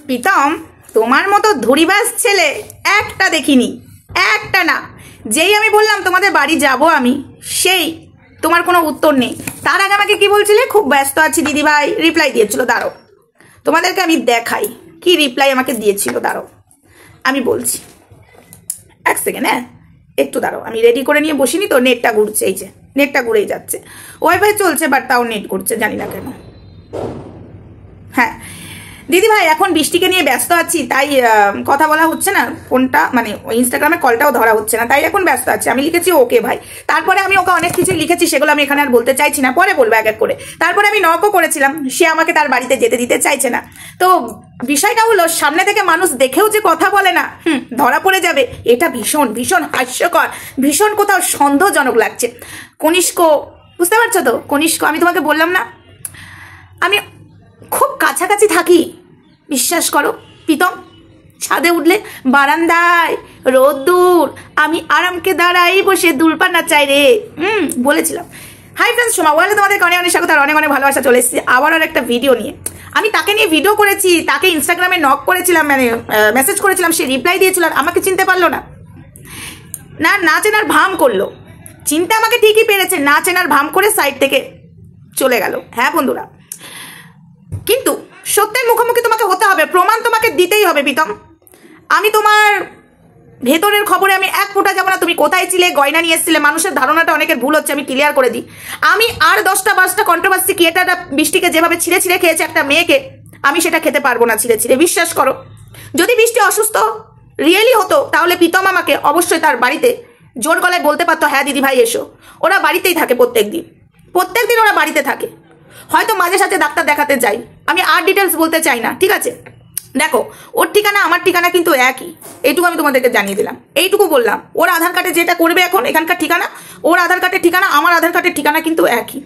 প্রীতম, তোমার মতো ধুরিবাজ ছেলে একটা দেখিনি, একটা না। যেই আমি বললাম তোমাদের বাড়ি যাব আমি, সেই তোমার কোনো উত্তর নেই। তার আগে আমাকে কি বলছিলে? খুব ব্যস্ত আছি দিদিভাই, রিপ্লাই দিয়েছিল। দাঁড়ো, তোমাদেরকে আমি দেখাই কি রিপ্লাই আমাকে দিয়েছিল। দাঁড়ো, আমি বলছি, এক সেকেন্ড। হ্যাঁ, একটু দাঁড়ো, আমি রেডি করে নিয়ে বসিনি তো, নেটটা ঘুরছে। এই যে নেটটা ঘুরেই যাচ্ছে, ওয়াইফাই চলছে বাট তাও নেট ঘুরছে, জানি না কেন। হ্যাঁ দিদি ভাই, এখন বৃষ্টিকে নিয়ে ব্যস্ত আছি, তাই কথা বলা হচ্ছে না। ফোনটা মানে ইনস্টাগ্রামে কলটাও ধরা হচ্ছে না, তাই এখন ব্যস্ত আছি। আমি লিখেছি ওকে ভাই, তারপরে আমি ওকে অনেক কিছু লিখেছি, সেগুলো আমি এখানে আর বলতে চাইছি না, পরে বলবো এক এক করে। তারপরে আমি নকও করেছিলাম, সে আমাকে তার বাড়িতে যেতে দিতে চাইছে না। তো বিষয়টা হলো, সামনে থেকে মানুষ দেখেও যে কথা বলে না, ধরা পড়ে যাবে, এটা ভীষণ ভীষণ হাস্যকর, ভীষণ কোথাও সন্দেহজনক লাগছে। কনিষ্ক, বুঝতে পারছো তো? কনিষ্ক, আমি তোমাকে বললাম না আমি খুব কাছাকাছি থাকি, বিশ্বাস করো প্রীতম। ছাদে উঠলে বারান্দায় রোদ্দুর, আমি আরামকে দাঁড়াই বসে দুলপানা চাই রে। বলেছিলাম। হাই ফ্রেন্ডস, সোমা ওয়ালে তোমাদেরকে অনেক অনেক স্বাগত আর অনেক অনেক ভালোবাসা। চলে এসেছি আবার আর একটা ভিডিও নিয়ে। আমি তাকে নিয়ে ভিডিও করেছি, তাকে ইনস্টাগ্রামে নক করেছিলাম, মানে মেসেজ করেছিলাম, সে রিপ্লাই দিয়েছিল, আর আমাকে চিনতে পারলো না। না চেনার ভাম করলো। চিনতে আমাকে ঠিকই পেরেছে, না চেনার ভাম করে সাইড থেকে চলে গেল। হ্যাঁ বন্ধুরা, কিন্তু সত্যের মুখোমুখি তোমাকে হতে হবে, প্রমাণ তোমাকে দিতেই হবে প্রীতম। আমি তোমার ভেতরের খবরে আমি এক ফোঁটা যাবো না। তুমি কোথায় ছিলে, গয়না নিয়ে এসেছিলে, মানুষের ধারণাটা অনেকের ভুল হচ্ছে, আমি ক্লিয়ার করে দিই। আমি আর 10টা 12টা কন্ট্রোভার্সি ক্রিয়েটাররা বৃষ্টিকে যেভাবে ছিঁড়ে ছিঁড়ে খেয়েছে একটা মেয়েকে, আমি সেটা খেতে পারবো না ছিঁড়ে ছিঁড়ে, বিশ্বাস করো। যদি বৃষ্টি অসুস্থ রিয়েলি হতো, তাহলে প্রীতম আমাকে অবশ্যই তার বাড়িতে জোর গলায় বলতে পারতো, হ্যাঁ দিদি ভাই এসো। ওরা বাড়িতেই থাকে প্রত্যেক দিন ওরা বাড়িতে থাকে। হয়তো মাঝে সাথে ডাক্তার দেখাতে যাই, আমি আর ডিটেলস বলতে চাই না, ঠিক আছে? দেখো, ওর ঠিকানা আমার ঠিকানা কিন্তু একই, এইটুকু আমি তোমাদেরকে জানিয়ে দিলাম, এইটুকু বললাম। ওর আধার কার্ডে যেটা করবে এখন, এখানকার ঠিকানা, ওর আধার কার্ডের ঠিকানা, আমার আধার কার্ডের ঠিকানা কিন্তু একই,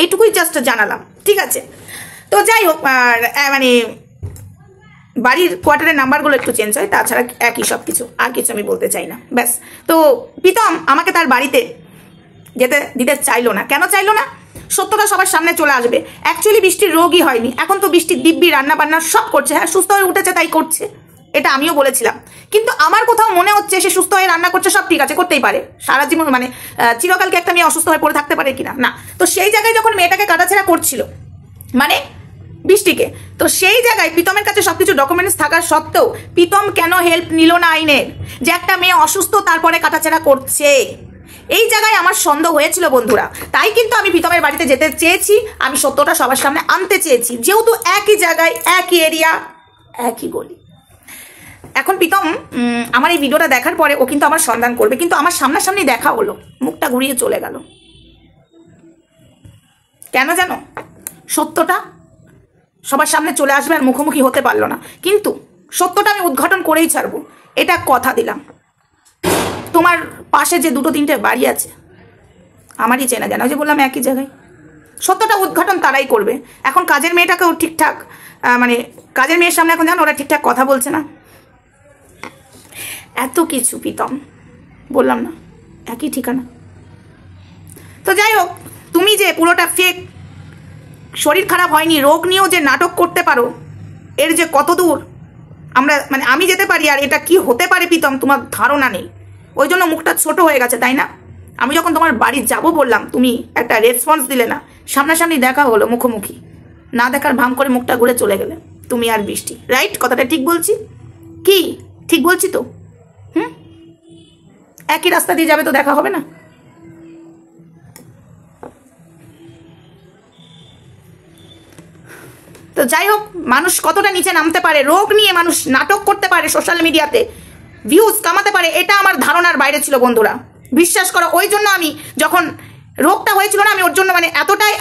এইটুকুই জাস্ট জানালাম, ঠিক আছে? তো যাই হোক, মানে বাড়ির কোয়ার্টারের নাম্বারগুলো একটু চেঞ্জ হয়, তাছাড়া একই সব কিছু, আর কিছু আমি বলতে চাই না, ব্যাস। তো প্রীতম আমাকে তার বাড়িতে যেতে দিতে চাইলো না। কেন চাইলো না? সত্যটা সবার সামনে চলে আসবে। অ্যাকচুয়ালি বৃষ্টির রোগই হয়নি, এখন তো বৃষ্টির দিব্যি রান্না বান্না সব করছে। হ্যাঁ, সুস্থ হয়ে উঠেছে তাই করছে, এটা আমিও বলেছিলাম। কিন্তু আমার কোথাও মনে হচ্ছে সে সুস্থ হয়ে রান্না করছে, সব ঠিক আছে, করতেই পারে সারা জীবন, মানে চিরকালকে একটা মেয়ে অসুস্থ হয়ে পড়ে থাকতে পারে কিনা? না। তো সেই জায়গায় যখন মেয়েটাকে কাটাছেড়া করছিল, মানে বৃষ্টিকে, তো সেই জায়গায় প্রীতমের কাছে সবকিছু ডকুমেন্টস থাকার সত্ত্বেও প্রীতম কেন হেল্প নিল না আইনের, যে একটা মেয়ে অসুস্থ তারপরে কাটাছেড়া করছে? এই জায়গায় আমার সন্দেহ হয়েছিল বন্ধুরা, তাই কিন্তু আমি প্রীতমের বাড়িতে যেতে চেয়েছি, আমি সত্যটা সবার সামনে আনতে চেয়েছি, যেহেতু একই জায়গায়, একই এরিয়া, একই গলি। এখন প্রীতম আমার এই ভিডিওটা দেখার পরে ও কিন্তু আমার সন্ধান করবে, কিন্তু আমার সামনাসামনি দেখা হলো, মুখটা ঘুরিয়ে চলে গেল। কেন জানো? সত্যটা সবার সামনে চলে আসবে আর মুখোমুখি হতে পারলো না, কিন্তু সত্যটা আমি উদ্ঘাটন করেই ছাড়বো, এটা কথা দিলাম। তোমার পাশে যে 2-3টে বাড়ি আছে আমারই চেনা জানা, যে বললাম একই জায়গায়, সত্যটা উদ্ঘাটন তারাই করবে। এখন কাজের মেয়েটাকেও ঠিকঠাক, মানে কাজের মেয়ের সামনে এখন জানো ওরা ঠিকঠাক কথা বলছে না, এত কিছু। প্রীতম বললাম না একই ঠিকানা। তো যাই হোক, তুমি যে পুরোটা ফেক, শরীর খারাপ হয়নি, রোগ নিয়েও যে নাটক করতে পারো, এর যে কত দূর আমরা, মানে আমি যেতে পারি আর এটা কি হতে পারে প্রীতম, তোমার ধারণা নেই। ওই জন্য মুখটা ছোট হয়ে গেছে, তাই না? আমি যখন তোমার বাড়ি যাব বললাম, তুমি একটা রেসপন্স দিলে না, সামনাসামনি দেখা হলো, মুখোমুখি না দেখার ভাম করে মুখটা ঘুরে চলে গেলে, তুমি আর বৃষ্টি। রাইট? কথাটা ঠিক বলছি কি? ঠিক বলছি তো? একই রাস্তা দিয়ে যাবে তো দেখা হবে না? তো যাই হোক, মানুষ কতটা নিচে নামতে পারে, রোগ নিয়ে মানুষ নাটক করতে পারে, সোশ্যাল মিডিয়াতে ভিউজ কামাতে পারে, এটা আমার ধারণার বাইরে ছিল বন্ধুরা, বিশ্বাস করো। ওই জন্য আমি যখন রোগটা হয়েছিল না, আমি ওর জন্য মানে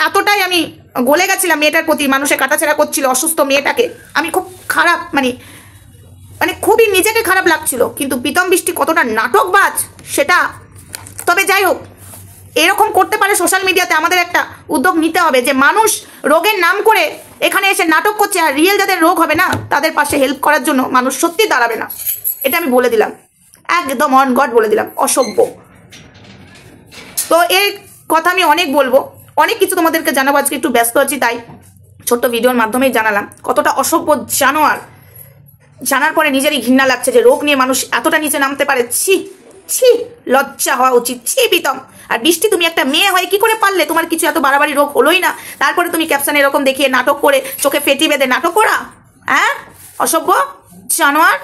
এতটাই আমি গলে গেছিলাম মেয়েটার প্রতি, মানুষের কাটাছেড়া করছিল অসুস্থ মেয়েটাকে, আমি খুব খারাপ, মানে খুবই নিজেকে খারাপ লাগছিল। কিন্তু প্রীতম বৃষ্টি কতটা নাটকবাজ সেটা, তবে যাই হোক, এরকম করতে পারে সোশ্যাল মিডিয়াতে, আমাদের একটা উদ্যোগ নিতে হবে যে মানুষ রোগের নাম করে এখানে এসে নাটক করছে, আর রিয়েল যাদের রোগ হবে না তাদের পাশে হেল্প করার জন্য মানুষ সত্যি দাঁড়াবে না, এটা আমি বলে দিলাম, একদম অন গড বলে দিলাম, অসভ্য। তো এর কথা আমি অনেক বলবো, অনেক কিছু তোমাদেরকে জানাবো, আজকে একটু ব্যস্ত আছি তাই ছোট্ট ভিডিওর মাধ্যমেই জানালাম কতটা অসভ্য জানোয়ার জানার পরে নিজেরই ঘৃণা লাগছে যে রোগ নিয়ে মানুষ এতটা নিচে নামতে পারে। ছি ছি, লজ্জা হওয়া উচিত। ছি প্রীতম। আর বৃষ্টি, তুমি একটা মেয়ে হয়ে কি করে পারলে? তোমার কিছু এত বাড়াবাড়ি রোগ হলোই না, তারপরে তুমি ক্যাপশন এরকম দেখিয়ে নাটক করে চোখে ফেটি বেঁধে নাটক করা? হ্যাঁ, অসভ্য জানোয়ার।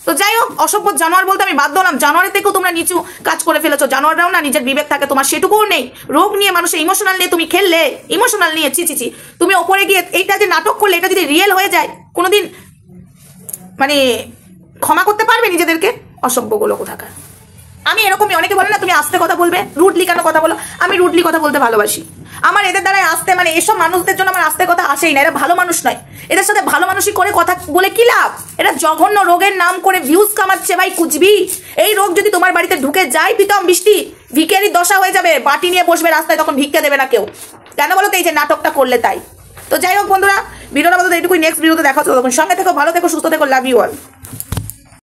তো যাই হোক, অসভ্য জানোয়ার বলতে আমি বাধ্য হলাম। জানোয়ারের থেকেও তোমরা নিচু কাজ করে ফেলেছো। জানোয়াররাও না নিজের বিবেক থাকে, তোমার সেটুকুও নেই। রোগ নিয়ে মানুষের ইমোশনাল নিয়ে তুমি খেললে, ইমোশনাল নিয়ে ছি ছি ছি। তুমি ওপরে গিয়ে এইটা যে নাটক করলে, এটা যদি রিয়েল হয়ে যায় কোনোদিন মানে ক্ষমা করতে পারবে নিজেদেরকে? অসভ্যগুলো কোথাকার। আমি এরকমই, অনেকে বলে না তুমি আস্তে কথা বলবে, রুডলি কেন কথা বলো? আমি রুডলি কথা বলতে ভালোবাসি। আমার এদের দ্বারাই আস্তে, মানে এসব মানুষদের জন্য আমার আস্তে কথা আসেই না। এরা ভালো মানুষ নয়, এদের সাথে ভালো মানুষই করে কথা বলে কি লাভ? এরা জঘন্য রোগের নাম করে ভিউজ কামাচ্ছে ভাই, কুচবি। এই রোগ যদি তোমার বাড়িতে ঢুকে যায় প্রীতম, বৃষ্টি ভিখারি দশা হয়ে যাবে। বাটি নিয়ে বসবে রাস্তায়, তখন ভিক্ষা দেবে না কেউ। কেন বলো তো? এই যে নাটকটা করলে তাই। তো যাই হোক বন্ধুরা, ভিডিওটা বলতে এইটুকুই। নেক্সট ভিডিওতে দেখা হচ্ছে, তখন সঙ্গে থেকো, ভালো থেকো, সুস্থ থেকো। Love you all.